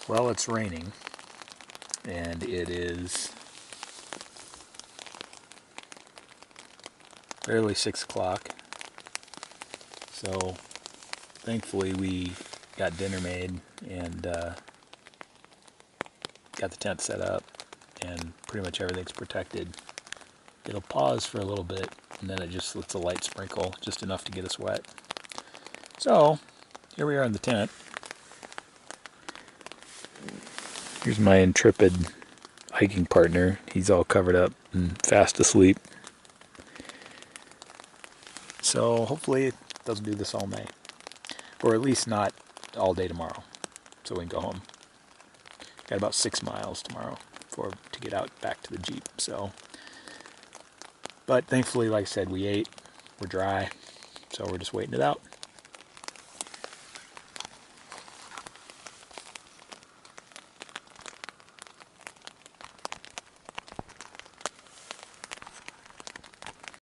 Well, it's raining, and it is barely 6 o'clock. So thankfully we got dinner made and got the tent set up, and pretty much everything's protected. It'll pause for a little bit, and then it just lets a light sprinkle, just enough to get us wet. So here we are in the tent. Here's my intrepid hiking partner. He's all covered up and fast asleep. So hopefully it doesn't do this all night, or at least not all day tomorrow, so we can go home. Got about 6 miles tomorrow to get out back to the Jeep. So, but thankfully, like I said, we ate, we're dry, so we're just waiting it out.